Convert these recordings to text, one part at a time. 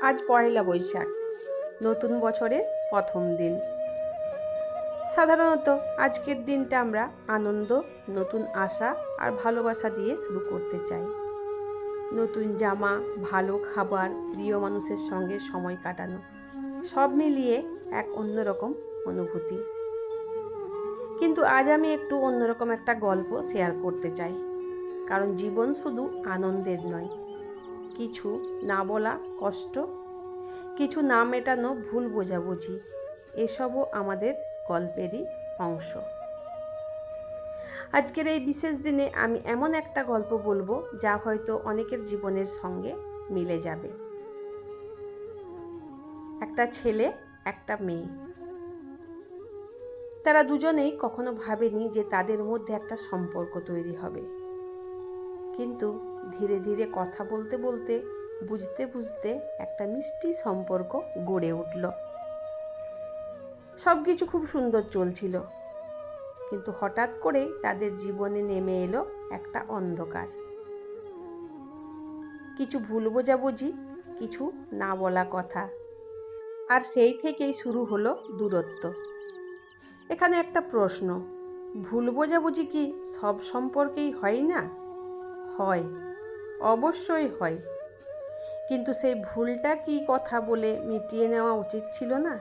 আজ পয়লা বৈশাখ, নতুন বছরের প্রথম দিন। সাধারণত আজকের দিনটা আমরা আনন্দ, নতুন আশা আর ভালোবাসা দিয়ে শুরু করতে চাই। নতুন জামা, ভালো খাবার, প্রিয় মানুষের সঙ্গে সময় কাটানো, সব মিলিয়ে এক অন্যরকম অনুভূতি। কিন্তু আজ আমি একটু অন্যরকম একটা গল্প শেয়ার করতে চাই, কারণ জীবন শুধু আনন্দের নয়, কিছু না বলা কষ্ট, কিছু না মেটানো ভুল বোঝাবুঝি, এসবও আমাদের গল্পেরই অংশ। আজকের এই বিশেষ দিনে আমি এমন একটা গল্প বলবো যা হয়তো অনেকের জীবনের সঙ্গে মিলে যাবে। একটা ছেলে, একটা মেয়ে, তারা দুজনেই কখনো ভাবেনি যে তাদের মধ্যে একটা সম্পর্ক তৈরি হবে। কিন্তু ধীরে ধীরে কথা বলতে বলতে, বুঝতে বুঝতে একটা মিষ্টি সম্পর্ক গড়ে উঠল। সব কিছু খুব সুন্দর চলছিল, কিন্তু হঠাৎ করে তাদের জীবনে নেমে এলো একটা অন্ধকার। কিছু ভুল বোঝাবুঝি, কিছু না বলা কথা, আর সেই থেকেই শুরু হলো দূরত্ব। এখানে একটা প্রশ্ন, ভুল বোঝাবুঝি কি সব সম্পর্কেই হয় না? হয়, অবশ্যই হয়, কিন্তু সেই ভুলটা কি কথা বলে মিটিয়ে নেওয়া উচিত ছিল না?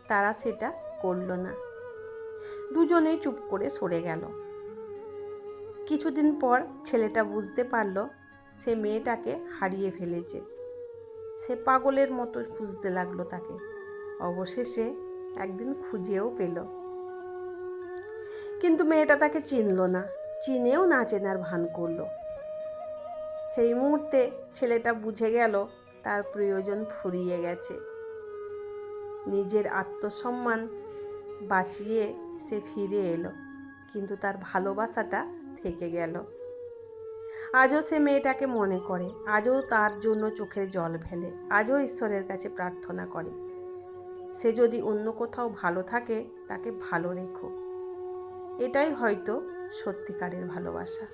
তারা সেটা করল না, দুজনেই চুপ করে সরে গেল। কিছুদিন পর ছেলেটা বুঝতে পারল সে মেয়েটাকে হারিয়ে ফেলেছে। সে পাগলের মতো খুঁজতে লাগলো তাকে। অবশেষে একদিন খুঁজেও পেল, কিন্তু মেয়েটা তাকে চিনল না, চিনেও না চেনার ভান করলো। সেই মুহূর্তে ছেলেটা বুঝে গেল তার প্রয়োজন ফুরিয়ে গেছে। নিজের আত্মসম্মান বাঁচিয়ে সে ফিরে এলো, কিন্তু তার ভালোবাসাটা থেকে গেল। আজও সে মেয়েটাকে মনে করে, আজও তার জন্য চোখের জল ফেলে, আজও ঈশ্বরের কাছে প্রার্থনা করে, সে যদি অন্য কোথাও ভালো থাকে তাকে ভালো রেখো। এটাই হয়তো সত্যিকারের ভালোবাসা।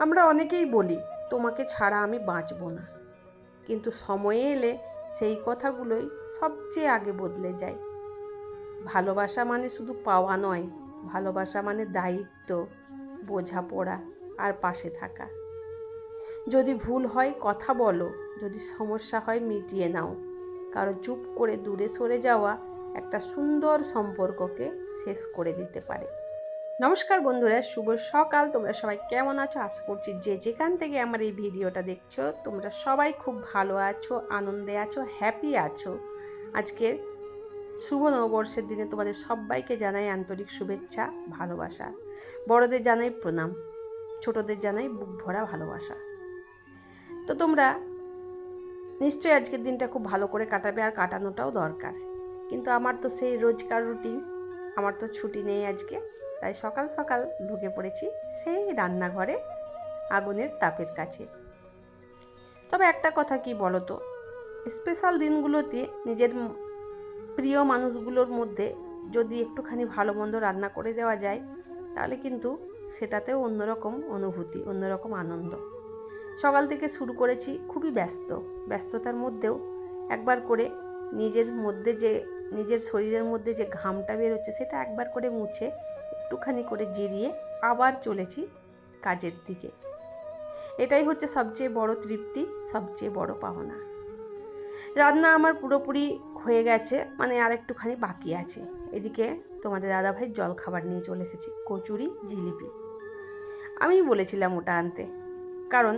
আমরা অনেকেই বলি, তোমাকে ছাড়া আমি বাঁচব না, কিন্তু সময়ে এলে সেই কথাগুলোই সবচেয়ে আগে বদলে যায়। ভালোবাসা মানে শুধু পাওয়া নয়, ভালোবাসা মানে দায়িত্ব, বোঝাপড়া আর পাশে থাকা। যদি ভুল হয় কথা বলো, যদি সমস্যা হয় মিটিয়ে নাও, কারণ চুপ করে দূরে সরে যাওয়া একটা সুন্দর সম্পর্ককে শেষ করে দিতে পারে। নমস্কার বন্ধুরা, শুভ সকাল। তোমরা সবাই কেমন আছো? আশা করছি যে যেখান থেকে আমার এই ভিডিওটা দেখছো তোমরা সবাই খুব ভালো আছো, আনন্দে আছো, হ্যাপি আছো। আজকের শুভ নববর্ষের দিনে তোমাদের সবাইকে জানাই আন্তরিক শুভেচ্ছা, ভালোবাসা। বড়দের জানাই প্রণাম, ছোটদের জানাই বুক ভরা ভালোবাসা। তো তোমরা নিশ্চয়ই আজকের দিনটা খুব ভালো করে কাটাবে, আর কাটানোটাও দরকার। কিন্তু আমার তো সেই রোজকার রুটিন, আমার তো ছুটি নেই আজকে, তাই সকাল সকাল ঢুকে পড়েছি সেই রান্নাঘরে আগুনের তাপের কাছে। তবে একটা কথা কি বলো তো, স্পেশাল দিনগুলোতে নিজের প্রিয় মানুষগুলোর মধ্যে যদি একটুখানি ভালো মন্দ রান্না করে দেওয়া যায়, তাহলে কিন্তু সেটাতেও অন্যরকম অনুভূতি, অন্যরকম আনন্দ। সকাল থেকে শুরু করেছি, খুবই ব্যস্ততার মধ্যেও একবার করে নিজের শরীরের মধ্যে যে ঘামটা বেরোচ্ছে সেটা একবার করে মুছে একটুখানি করে জিরিয়ে আবার চলেছি কাজের দিকে। এটাই হচ্ছে সবচেয়ে বড় তৃপ্তি, সবচেয়ে বড় পাওনা। রান্না আমার পুরোপুরি হয়ে গেছে, মানে আর একটুখানি বাকি আছে। এদিকে তোমাদের দাদাভাই জল খাবার নিয়ে চলে এসেছি, কচুরি জিলিপি। আমি বলেছিলাম ওটা আনতে, কারণ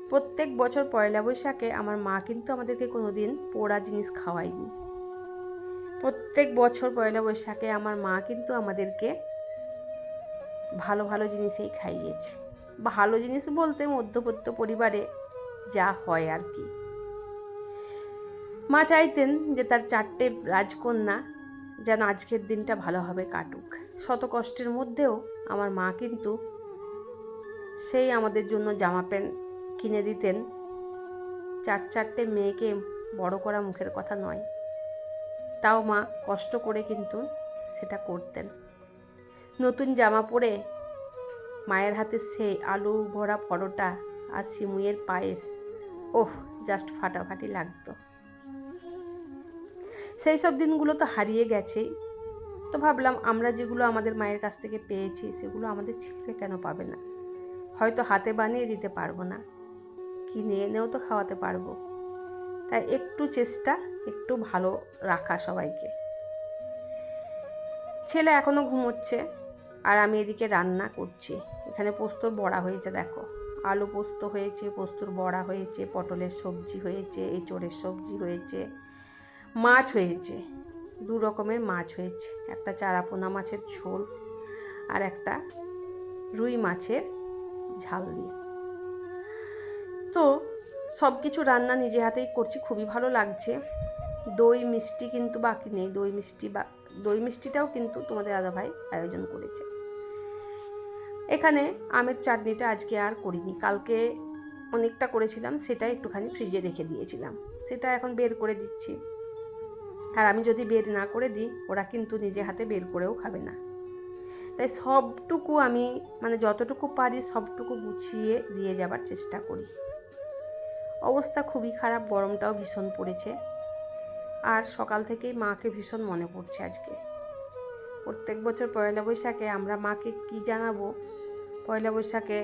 প্রত্যেক বছর পয়লা বৈশাখে আমার মা কিন্তু আমাদেরকে কোনোদিন পোড়া জিনিস খাওয়ায়নি। প্রত্যেক বছর পয়লা বৈশাখে আমার মা কিন্তু আমাদেরকে ভালো ভালো জিনিসেই খাইয়েছে। ভালো জিনিস বলতে মধ্যবিত্ত পরিবারে যা হয় আর কি। মা চাইতেন যে তার 4টে রাজকন্যা যেন আজকের দিনটা ভালোভাবে কাটুক। শত কষ্টের মধ্যেও আমার মা কিন্তু সেই আমাদের জন্য জামা প্যান্ট কিনে দিতেন। 4টে মেয়েকে বড় করা মুখের কথা নয়, তাও মা কষ্ট করে কিন্তু সেটা করতেন। নতুন জামা পরে মায়ের হাতে সেই আলু ভরা পরোটা আর সিমুইয়ের পায়েস ওহ, জাস্ট ফাটাফাটি লাগতো। সেই সব দিনগুলো তো হারিয়ে গেছেই। তো ভাবলাম আমরা যেগুলো আমাদের মায়ের কাছ থেকে পেয়েছি সেগুলো আমাদের ছেলে কেন পাবে না? হয়তো হাতে বানিয়ে দিতে পারবো না, কিনে এনেও তো খাওয়াতে পারবো। তাই একটু চেষ্টা, একটু ভালো রাখা সবাইকে। ছেলে এখনও ঘুমোচ্ছে আর আমি এদিকে রান্না করছি। এখানে পোস্তর বড়া হয়েছে, দেখো, আলু পোস্ত হয়েছে, পোস্তর বড়া হয়েছে, পটলের সবজি হয়েছে, এঁচোড়ের সবজি হয়েছে, মাছ হয়েছে, 2 রকমের মাছ হয়েছে, একটা চারাপোনা মাছের ঝোল আর একটা রুই মাছের ঝাল দিয়ে। তো সব কিছু রান্না নিজে হাতেই করছি, খুবই ভালো লাগছে। দই মিষ্টি কিন্তু বাকি নেই, দই মিষ্টিটাও কিন্তু তোমাদের দাদাভাই আয়োজন করেছে। এখানে আমের চাটনিটা আজকে আর করিনি, কালকে অনেকটা করেছিলাম, সেটা একটুখানি ফ্রিজে রেখে দিয়েছিলাম, সেটা এখন বের করে দিচ্ছি। আর আমি যদি বের না করে দিই ওরা কিন্তু নিজে হাতে বের করেও খাবে না। তাই সবটুকু আমি যতটুকু পারি সবটুকু গুছিয়ে দিয়ে যাবার চেষ্টা করি। অবস্থা খুবই খারাপ, গরমটাও ভীষণ পড়েছে। আর সকাল থেকেই মাকে ভীষণ মনে পড়ছে আজকে। প্রত্যেক বছর পয়লা বৈশাখে আমরা মাকে কী জানাবো, পয়লা বৈশাখে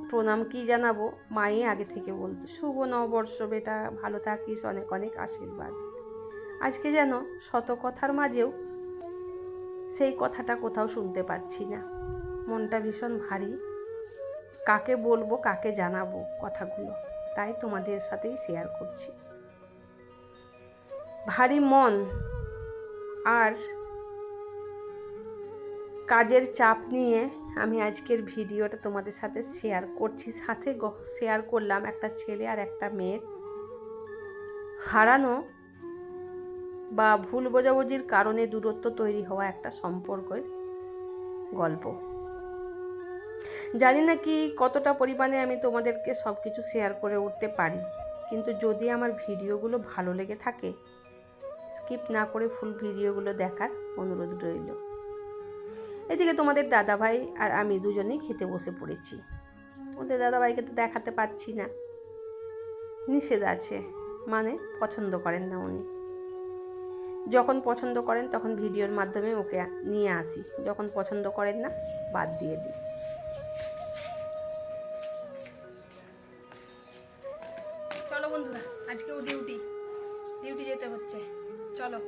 প্রণাম কী জানাবো, মাই আগে থেকে বলতো, শুভ নববর্ষ বেটা, ভালো থাকিস, অনেক অনেক আশীর্বাদ। আজকে যেন শত কথার মাঝেও সেই কথাটা কোথাও শুনতে পাচ্ছি না। মনটা ভীষণ ভারী, কাকে বলবো, কাকে জানাবো কথাগুলো, তাই তোমাদের সাথেই শেয়ার করছি। ভারী মন আর কাজের চাপ নিয়ে আমি আজকের ভিডিওটা তোমাদের সাথে শেয়ার করছি। সাথে শেয়ার করলাম একটা ছেলে আর একটা মেয়ের হারানো বা ভুল বোঝাবুঝির কারণে দূরত্ব তৈরি হওয়া একটা সম্পর্কের গল্প। জানি না কি কতটা পরিমাণে আমি তোমাদেরকে সব কিছু শেয়ার করে উঠতে পারি, কিন্তু যদি আমার ভিডিওগুলো ভালো লেগে থাকে স্কিপ না করে ফুল ভিডিওগুলো দেখার অনুরোধ রইল। এদিকে তোমাদের দাদাভাই আর আমি দুজনেই খেতে বসে পড়েছি। তোমাদের দাদাভাইকে তো দেখাতে পাচ্ছি না, নিষেধ আছে, পছন্দ করেন না উনি। যখন পছন্দ করেন তখন ভিডিওর মাধ্যমে ওকে নিয়ে আসি, যখন পছন্দ করেন না বাদ দিয়ে দিই। চলো বন্ধুরা, আজকেও ডিউটি যেতে হচ্ছে, চলো।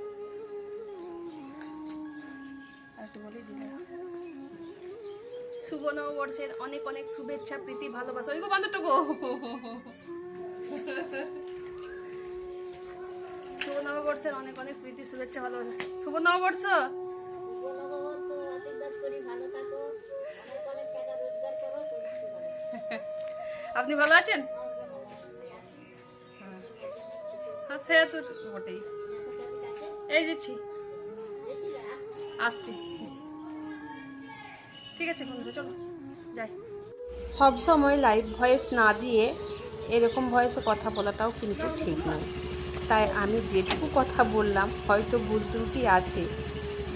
আর একটু বলে দিলে, শুভ নববর্ষের অনেক অনেক শুভেচ্ছা, প্রীতি, ভালোবাসা। ওই গো বান্ধবটুকু, শুভ নববর্ষের অনেক অনেক প্রীতি, শুভেচ্ছা, ভালোবাসা। শুভ নববর্ষ। আপনি ভালো আছেন? হ্যাঁ, সে তো বটেই। এই যাচ্ছি, আসছি, ঠিক আছে বন্ধুরা, চলো যাই। সব সময় লাইভ ভয়েস না দিয়ে এরকম ভয়েসে কথা বলাটাও কিন্তু ঠিক নয়। তাই আমি যেটুকু কথা বললাম হয়তো ভুল ত্রুটি আছে,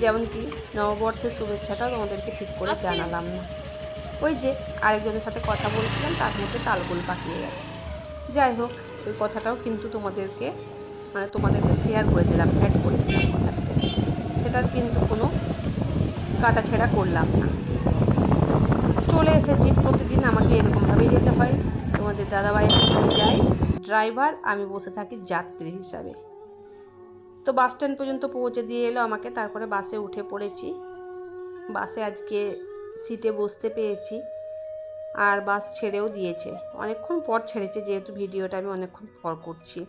যেমন কি নববর্ষের শুভেচ্ছাটাও তোমাদেরকে ঠিক করে জানালাম না। ওই যে আরেকজনের সাথে কথা বলছিলাম, তার মধ্যে তালগোল পাকিয়ে গেছে। যাই হোক, ওই কথাটাও কিন্তু তোমাদেরকে শেয়ার করে দিলাম, অ্যাড করে দিলাম কথাটা, সেটার কিন্তু কোনো কাটাছেঁড়া করলাম না। চলে এসেছি, প্রতিদিন আমাকে এরকমভাবেই যেতে হয়। তোমাদের দাদাভাই নিয়ে যায় ড্রাইভার, আমি বসে থাকি যাত্রী হিসাবে। তো বাস স্ট্যান্ড পর্যন্ত পৌঁছে দিয়ে এলো আমাকে, তারপরে বাসে উঠে পড়েছি। বাসে আজকে সিটে বসতে পেয়েছি, আর বাস ছেড়েও দিয়েছে, অনেকক্ষণ পর ছেড়েছে, যেহেতু ভিডিওটা আমি অনেকক্ষণ পর করছি।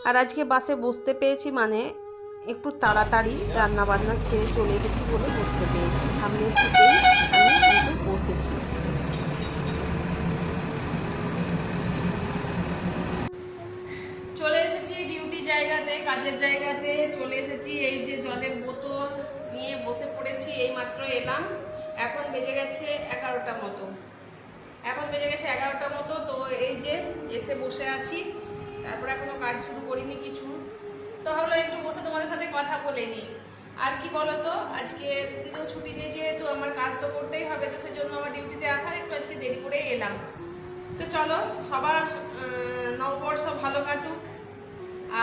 আর আজকে বাসে বসতে পেয়েছি একটু তাড়াতাড়ি রান্নাবান্না ছেড়ে চলে এসেছি বলে বসতে পেরেছি, সামনের সিটেই আমি কিন্তু বসেছি। চলে এসেছি ডিউটি জায়গাতে, কাজের জায়গাতে চলে এসেছি। এই যে জলের বোতল নিয়ে বসে পড়েছি, এই মাত্র এলাম। এখন বেজে গেছে 11টার মতো। তো এই যে এসে বসে আছি, তারপরে এখনো কাজ শুরু করিনি কিছু। তো ভাবলাম একটু বসে তোমাদের সাথে কথা বলে নিই। আর কি বলতো, আজকে দিদিও ছুটি নেই, যেহেতু আমার কাজ তো করতেই হবে, তো সেজন্য আমার ডিউটিতে আসার একটু আজকে দেরি করে এলাম। তো চলো, সবার নববর্ষ ভালো কাটুক।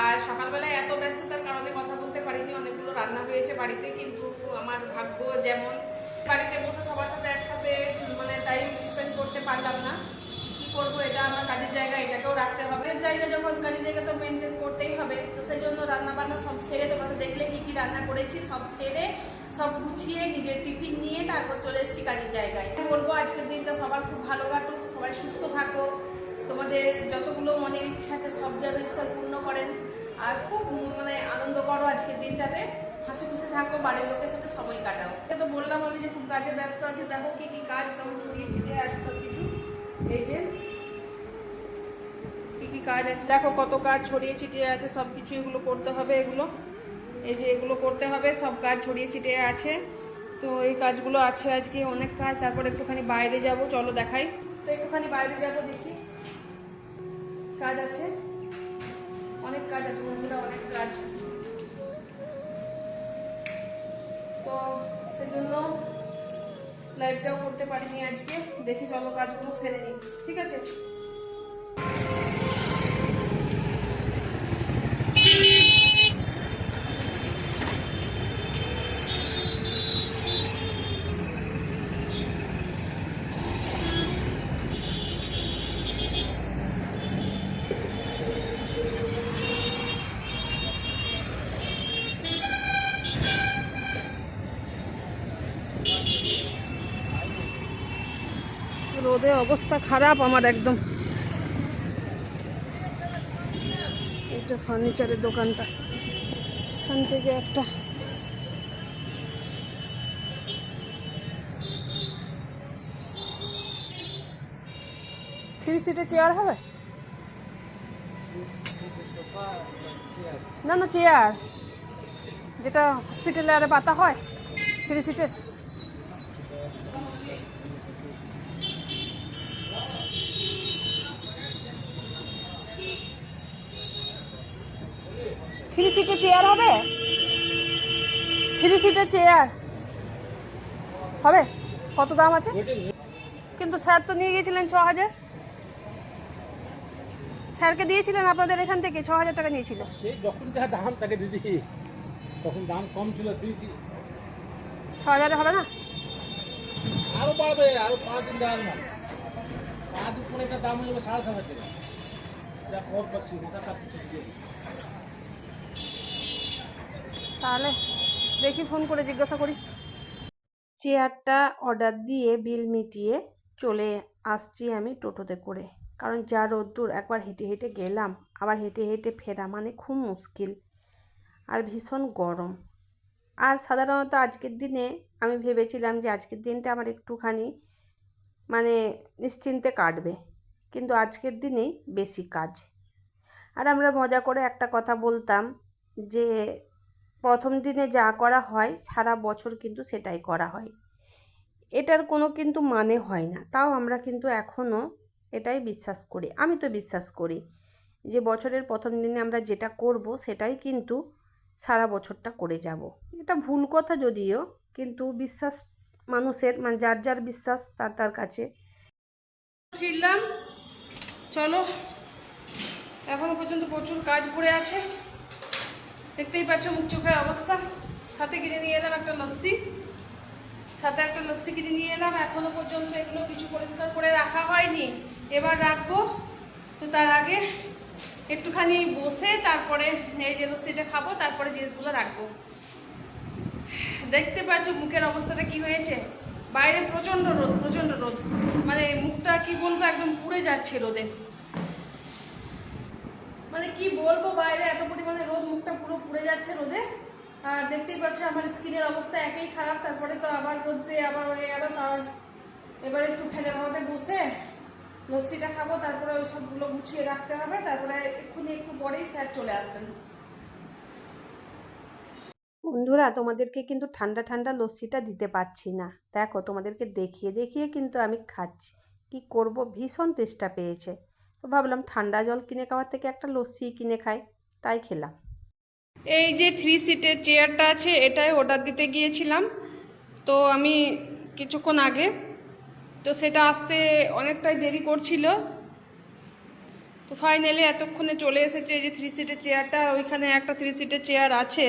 আর সকালবেলায় এত ব্যস্ততার কারণে কথা বলতে পারিনি, অনেকগুলো রান্না হয়েছে বাড়িতে, কিন্তু আমার ভাগ্য যেমন, বাড়িতে বসে সবার সাথে একসাথে মানে টাইম স্পেন্ড করতে পারলাম না। কি করব, এটা আমার কাজের জায়গা, এটাকেও রাখতে হবে। জায়গা যখন কাজের জায়গা তো মেনটেন করতেই হবে। তো সেই জন্য রান্না বান্না সব ছেড়ে, তোমাদের দেখলে কি কি রান্না করেছি সব ছেড়ে, সব গুছিয়ে নিজের টিফিন নিয়ে তারপর চলে এসেছি কাজের জায়গায়। বলবো আজকের দিনটা সবার খুব ভালো কাটুক, সবাই সুস্থ থাকো, তোমাদের যতগুলো মনের ইচ্ছা আছে সব যেন ঈশ্বর পূর্ণ করেন। আর খুব মানে আনন্দ করো আজকের দিনটাতে, হাসি খুশি থাকো, বাড়ির লোকের সাথে সময় কাটাও। তো বললাম আমি যে খুব কাজে ব্যস্ত আছি। দেখো কি কি কাজ কেমন ছড়িয়ে ছিটিয়ে আছে সব কিছু। এই যে কি কি কাজ আছে দেখো, কত কাজ ছড়িয়ে ছিটিয়ে আছে, সব কিছু এগুলো করতে হবে। এগুলো এই যে এগুলো করতে হবে, সব কাজ ছড়িয়ে ছিটিয়ে আছে। তো এই কাজগুলো আছে আজকে, অনেক কাজ। তারপর একটুখানি বাইরে যাব, চলো দেখাই। তো একটুখানি বাইরে যাব, দেখি কাজ আছে, অনেক কাজ আছে বন্ধুরা, অনেক কাজ। তো সেজন্য লাইভটাও করতে পারিনি আজকে। দেখি চলো কাজগুলো সেরে নিই, ঠিক আছে? রোদে অবস্থা খারাপ আমার একদম। এটা ফার্নিচারের দোকানটা, এখান থেকে একটা থ্রি সিটের চেয়ার হবে না? না চেয়ার যেটা হসপিটালে আরে পাতা হয়, থ্রি সিটের। থ্রি সিটের চেয়ার হবে? থ্রি সিটের চেয়ার হবে? কত দাম আছে? কিন্তু স্যার তো নিয়ে গিয়েছিলেন 6,000। স্যারকে দিয়েছিলেন আপনাদের এখান থেকে 6,000 টাকা নিয়েছিল। সে যখন যা দাম তাকে দিদি, তখন দাম কম ছিল, দিয়েছি। 6,000 হবে না? আরো বাড়বে, আরো 5 দিন দেওয়ার না, 5 দিন পরে একটা দাম হয়ে যাবে 7,500 টাকা। যা খবর পাচ্ছি মাথা কাঁপছে। তাহলে দেখি ফোন করে জিজ্ঞাসা করি। চেয়ারটা অর্ডার দিয়ে বিল মিটিয়ে চলে আসছি আমি টোটোতে করে, কারণ যা রোদ্দুর, একবার হেঁটে হেঁটে গেলাম, আবার হেঁটে হেঁটে ফেরা মানে খুব মুশকিল, আর ভীষণ গরম। আর সাধারণত আজকের দিনে আমি ভেবেছিলাম যে আজকের দিনটা আমার একটুখানি মানে নিশ্চিন্তে কাটবে, কিন্তু আজকের দিনেই বেশি কাজ। আর আমরা মজা করে একটা কথা বলতাম যে প্রথম দিনে যা করা হয় সারা বছর কিন্তু সেটাই করা হয়। এটার কোনো কিন্তু মানে হয় না, তাও আমরা কিন্তু এখনও এটাই বিশ্বাস করি। আমি তো বিশ্বাস করি যে বছরের প্রথম দিনে আমরা যেটা করব সেটাই কিন্তু সারা বছরটা করে যাব। এটা ভুল কথা যদিও, কিন্তু বিশ্বাস মানুষের, মানে যার যার বিশ্বাস তার তার কাছে। ফিরলাম, চলো। এখনো পর্যন্ত প্রচুর কাজ পড়ে আছে, দেখতেই পাচ্ছ মুখ চোখের অবস্থা। সাথে কিনে নিয়ে এলাম একটা লস্যি, কিনে নিয়ে এলাম। এখনো পর্যন্ত এগুলো কিছু পরিষ্কার করে রাখা হয়নি, এবার রাখবো। তো তার আগে একটুখানি বসে তারপরে এই যে লস্যিটা খাবো, তারপরে জিনিসগুলো রাখবো। দেখতে পাচ্ছ মুখের অবস্থাটা কি হয়েছে, বাইরে প্রচণ্ড রোদ, মানে মুখটা কি বলবো একদম পুড়ে যাচ্ছে রোদে। মানে কি বলবো, বাইরে এত পরিমাণে রোদ, মুখটা পুরো পুড়ে যাচ্ছে রোদে। আর দেখতেই পাচ্ছ আমার স্কিনের অবস্থা একেই খারাপ, তারপরে তো আবার রোদ পেয়ে আবার হয়ে গেল। তার এবারে একটু ফ্যানের হাওয়াতে বসে লস্যিটা খাবো, তারপরে ওই সবগুলো গুছিয়ে রাখতে হবে। তারপরে একটু পরেই স্যার চলে আসবেন। বন্ধুরা, তোমাদেরকে কিন্তু ঠান্ডা ঠান্ডা লস্যিটা দিতে পারছি না, দেখো তোমাদেরকে দেখিয়ে দেখিয়ে কিন্তু আমি খাচ্ছি। কি করব, ভীষণ তেষ্টা পেয়েছে, তো ভাবলাম ঠান্ডা জল কিনে খাওয়ার থেকে একটা লস্যি কিনে খাই, তাই খেলাম। এই যে থ্রি সিটের চেয়ারটা আছে, এটাই অর্ডার দিতে গিয়েছিলাম তো আমি কিছুক্ষণ আগে, তো সেটা আসতে অনেকটাই দেরি করছিল। তো ফাইনালি এতক্ষণে চলে এসেছে এই যে 3 সিটের চেয়ারটা, ওইখানে একটা 3 সিটের চেয়ার আছে,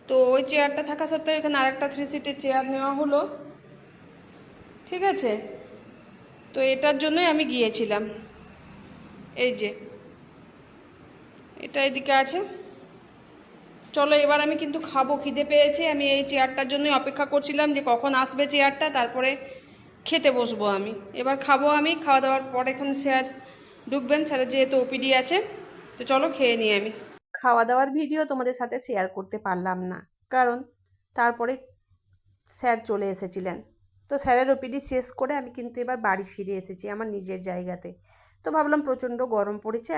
তো ওই চেয়ারটা থাকা সত্ত্বেও এখানে আরেকটা 3 সিটের চেয়ার নেওয়া হলো, ঠিক আছে। তো এটার জন্যই আমি গিয়েছিলাম। এই যে এটা এদিকে আছে। চলো এবার আমি কিন্তু খাবো, খিদে পেয়েছে। আমি এই চেয়ারটার জন্যই অপেক্ষা করছিলাম যে কখন আসবে চেয়ারটা, তারপরে খেতে বসবো আমি। এবার খাবো আমি, খাওয়া দাওয়ার পর এখানে স্যার ঢুকবেন, স্যারের যেহেতু ওপিডি আছে। তো চলো খেয়ে নিই আমি। খাওয়া দাওয়ার ভিডিও তোমাদের সাথে শেয়ার করতে পারলাম না, কারণ তারপরে স্যার চলে এসেছিলেন। তো স্যারের ওপিডি শেষ করে আমি কিন্তু এবার বাড়ি ফিরে এসেছি আমার নিজের জায়গাতে। তো ভাবলাম প্রচণ্ড গরম পড়েছে,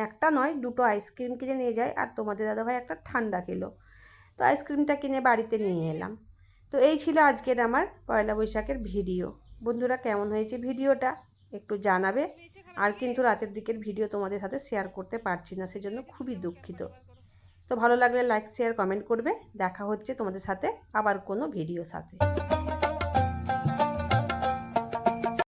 একটা নয় দুটো আইসক্রিম কিনে নিয়ে যাই, আর তোমাদের দাদাভাই একটা ঠান্ডা খেলো। তো আইসক্রিমটা কিনে বাড়িতে নিয়ে এলাম। তো এই ছিল আজকের আমার পয়লা বৈশাখের ভিডিও। বন্ধুরা কেমন হয়েছে ভিডিওটা একটু জানাবে। আর কিন্তু রাতের দিকের ভিডিও তোমাদের সাথে শেয়ার করতে পারছি না, সেজন্য খুবই দুঃখিত। তো ভালো লাগলে লাইক শেয়ার কমেন্ট করবে। দেখা হচ্ছে তোমাদের সাথে আবার কোনো ভিডিও সাথে।